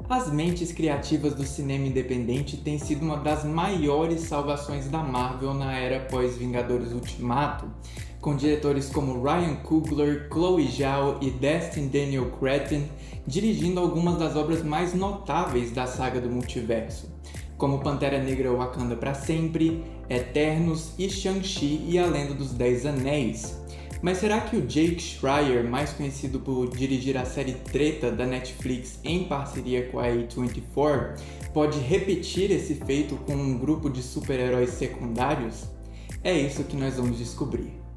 As mentes criativas do cinema independente têm sido uma das maiores salvações da Marvel na era pós-Vingadores Ultimato, com diretores como Ryan Coogler, Chloe Zhao e Destin Daniel Cretton dirigindo algumas das obras mais notáveis da saga do multiverso, como Pantera Negra Wakanda para Sempre, Eternos e Shang-Chi e a Lenda dos Dez Anéis. Mas será que o Jake Schreier, mais conhecido por dirigir a série Treta da Netflix em parceria com a A24, pode repetir esse feito com um grupo de super-heróis secundários? É isso que nós vamos descobrir.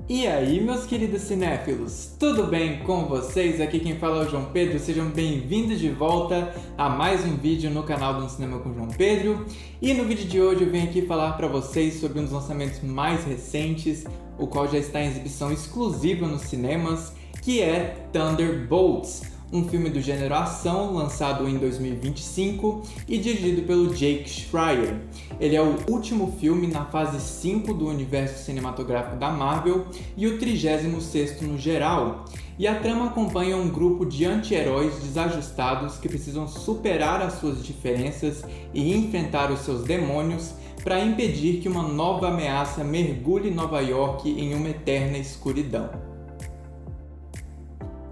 E aí, meus queridos cinéfilos, tudo bem com vocês? Aqui quem fala é o João Pedro, sejam bem-vindos de volta a mais um vídeo no canal do Cinema com João Pedro. E no vídeo de hoje eu venho aqui falar para vocês sobre um dos lançamentos mais recentes, o qual já está em exibição exclusiva nos cinemas, que é Thunderbolts, um filme do gênero ação lançado em 2025 e dirigido pelo Jake Schreier. Ele é o último filme na fase 5 do universo cinematográfico da Marvel e o 36º no geral. E a trama acompanha um grupo de anti-heróis desajustados que precisam superar as suas diferenças e enfrentar os seus demônios para impedir que uma nova ameaça mergulhe Nova York em uma eterna escuridão.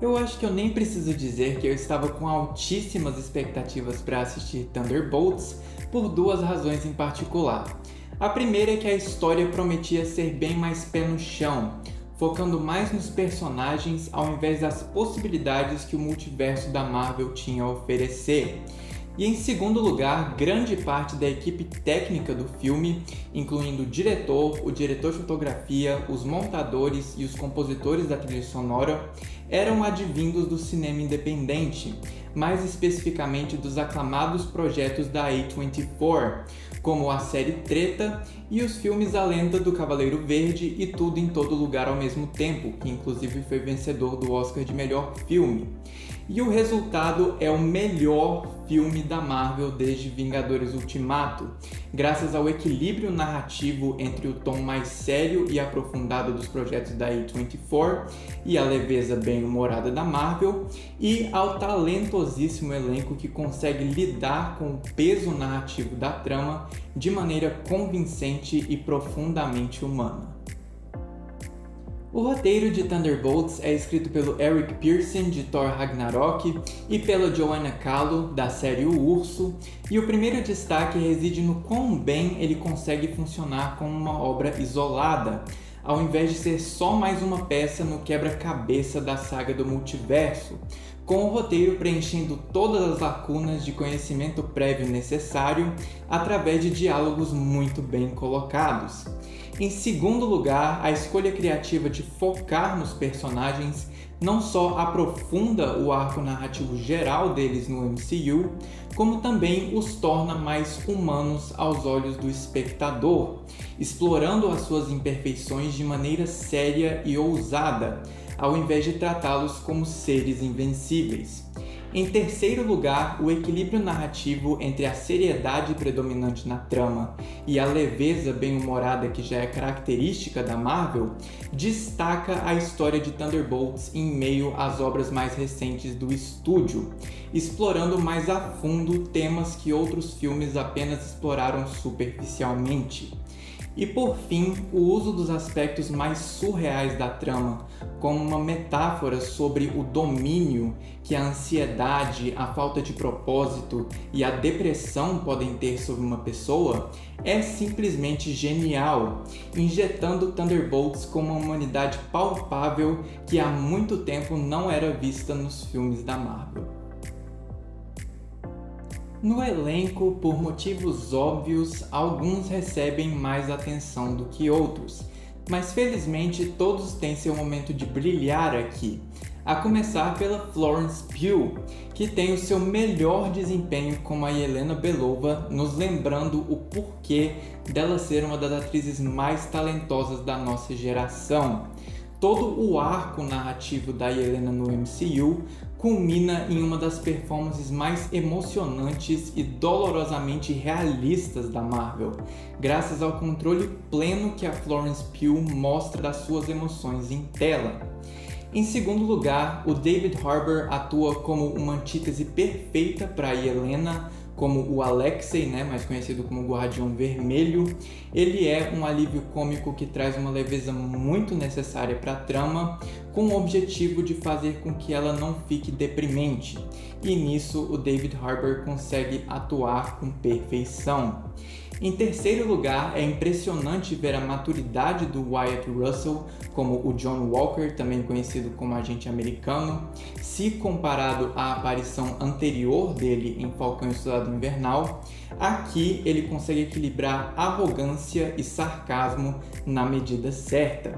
Eu acho que eu nem preciso dizer que eu estava com altíssimas expectativas para assistir Thunderbolts por duas razões em particular. A primeira é que a história prometia ser bem mais pé no chão, focando mais nos personagens ao invés das possibilidades que o multiverso da Marvel tinha a oferecer. E em segundo lugar, grande parte da equipe técnica do filme, incluindo o diretor de fotografia, os montadores e os compositores da trilha sonora, eram advindos do cinema independente, mais especificamente dos aclamados projetos da A24, como a série Treta e os filmes A Lenda do Cavaleiro Verde e Tudo em Todo Lugar ao Mesmo Tempo, que inclusive foi vencedor do Oscar de melhor filme. E o resultado é o melhor filme da Marvel desde Vingadores Ultimato, graças ao equilíbrio narrativo entre o tom mais sério e aprofundado dos projetos da A24 e a leveza bem-humorada da Marvel, e ao talentosíssimo elenco que consegue lidar com o peso narrativo da trama de maneira convincente e profundamente humana. O roteiro de Thunderbolts é escrito pelo Eric Pearson, de Thor Ragnarok, e pela Joanna Kallo, da série O Urso, e o primeiro destaque reside no quão bem ele consegue funcionar como uma obra isolada, ao invés de ser só mais uma peça no quebra-cabeça da saga do multiverso, com o roteiro preenchendo todas as lacunas de conhecimento prévio necessário através de diálogos muito bem colocados. Em segundo lugar, a escolha criativa de focar nos personagens não só aprofunda o arco narrativo geral deles no MCU, como também os torna mais humanos aos olhos do espectador, explorando as suas imperfeições de maneira séria e ousada, ao invés de tratá-los como seres invencíveis. Em terceiro lugar, o equilíbrio narrativo entre a seriedade predominante na trama e a leveza bem-humorada que já é característica da Marvel destaca a história de Thunderbolts em meio às obras mais recentes do estúdio, explorando mais a fundo temas que outros filmes apenas exploraram superficialmente. E por fim, o uso dos aspectos mais surreais da trama, como uma metáfora sobre o domínio que a ansiedade, a falta de propósito e a depressão podem ter sobre uma pessoa, é simplesmente genial, injetando Thunderbolts como uma humanidade palpável que há muito tempo não era vista nos filmes da Marvel. No elenco, por motivos óbvios, alguns recebem mais atenção do que outros, mas felizmente todos têm seu momento de brilhar aqui, a começar pela Florence Pugh, que tem o seu melhor desempenho como a Yelena Belova, nos lembrando o porquê dela ser uma das atrizes mais talentosas da nossa geração. todo o arco narrativo da Yelena no MCU culmina em uma das performances mais emocionantes e dolorosamente realistas da Marvel, graças ao controle pleno que a Florence Pugh mostra das suas emoções em tela. Em segundo lugar, o David Harbour atua como uma antítese perfeita para Yelena, como o Alexei, mais conhecido como Guardião Vermelho. Ele é um alívio cômico que traz uma leveza muito necessária para a trama, com o objetivo de fazer com que ela não fique deprimente. E nisso o David Harbour consegue atuar com perfeição. Em terceiro lugar, é impressionante ver a maturidade do Wyatt Russell como o John Walker, também conhecido como agente americano, se comparado à aparição anterior dele em Falcão e Soldado Invernal. Aqui ele consegue equilibrar arrogância e sarcasmo na medida certa.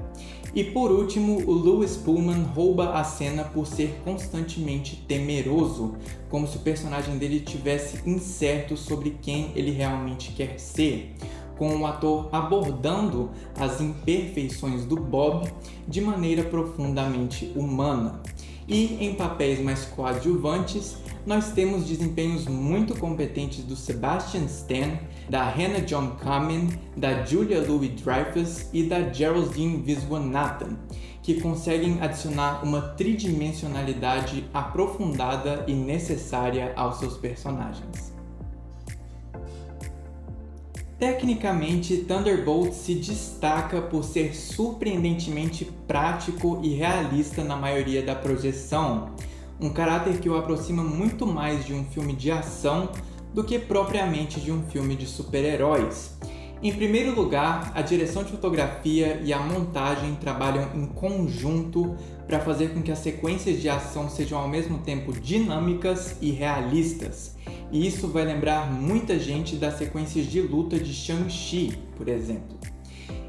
E por último, o Lewis Pullman rouba a cena por ser constantemente temeroso, como se o personagem dele tivesse incerto sobre quem ele realmente quer ser, com o ator abordando as imperfeições do Bob de maneira profundamente humana. E em papéis mais coadjuvantes, nós temos desempenhos muito competentes do Sebastian Stan, da Hannah John Kamen, da Julia Louis-Dreyfus e da Geraldine Viswanathan, que conseguem adicionar uma tridimensionalidade aprofundada e necessária aos seus personagens. Tecnicamente, Thunderbolts se destaca por ser surpreendentemente prático e realista na maioria da projeção, um caráter que o aproxima muito mais de um filme de ação do que propriamente de um filme de super-heróis. Em primeiro lugar, a direção de fotografia e a montagem trabalham em conjunto para fazer com que as sequências de ação sejam ao mesmo tempo dinâmicas e realistas. E isso vai lembrar muita gente das sequências de luta de Shang-Chi, por exemplo.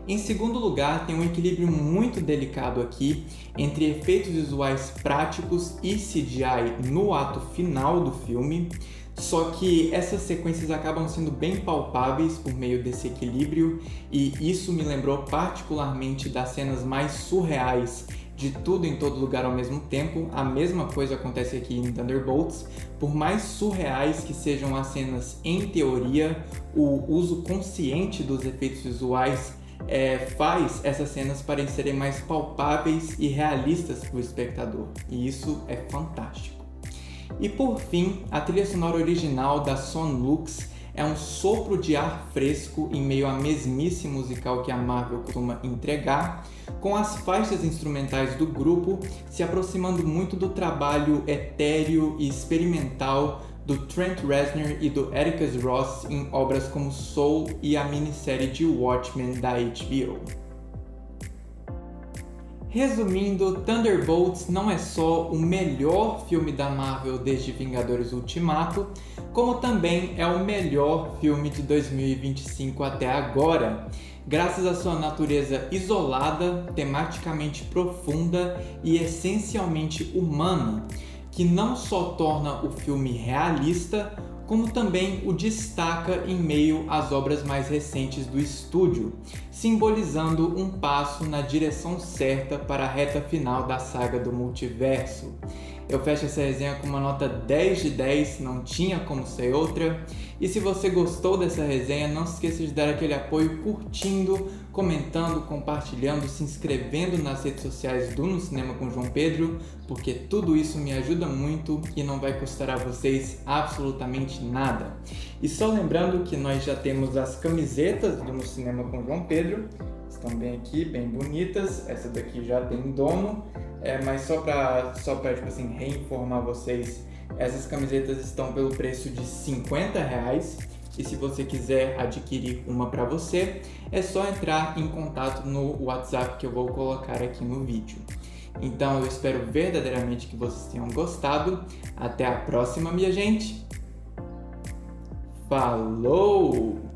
Em segundo lugar, tem um equilíbrio muito delicado aqui entre efeitos visuais práticos e CGI no ato final do filme, só que essas sequências acabam sendo bem palpáveis por meio desse equilíbrio, e isso me lembrou particularmente das cenas mais surreais de Tudo em Todo Lugar ao Mesmo Tempo. A mesma coisa acontece aqui em Thunderbolts. Por mais surreais que sejam as cenas em teoria, o uso consciente dos efeitos visuais faz essas cenas parecerem mais palpáveis e realistas para o espectador, e isso é fantástico. E por fim, a trilha sonora original da Son Lux é um sopro de ar fresco em meio à mesmice musical que a Marvel costuma entregar, com as faixas instrumentais do grupo se aproximando muito do trabalho etéreo e experimental do Trent Reznor e do Atticus Ross em obras como Soul e a minissérie de Watchmen da HBO. Resumindo, Thunderbolts não é só o melhor filme da Marvel desde Vingadores Ultimato, como também é o melhor filme de 2025 até agora, graças à sua natureza isolada, tematicamente profunda e essencialmente humana, que não só torna o filme realista, como também o destaca em meio às obras mais recentes do estúdio, simbolizando um passo na direção certa para a reta final da saga do multiverso. Eu fecho essa resenha com uma nota 10 de 10, não tinha como ser outra. E se você gostou dessa resenha, não se esqueça de dar aquele apoio curtindo, comentando, compartilhando, se inscrevendo nas redes sociais do No Cinema com João Pedro, porque tudo isso me ajuda muito e não vai custar a vocês absolutamente nada. E só lembrando que nós já temos as camisetas do No Cinema com João Pedro, estão bem aqui, bem bonitas. Essa daqui já tem dono, mas só para tipo assim, reinformar vocês, essas camisetas estão pelo preço de R$50, e se você quiser adquirir uma para você, é só entrar em contato no WhatsApp que eu vou colocar aqui no vídeo. Então eu espero verdadeiramente que vocês tenham gostado. Até a próxima, minha gente! Falou!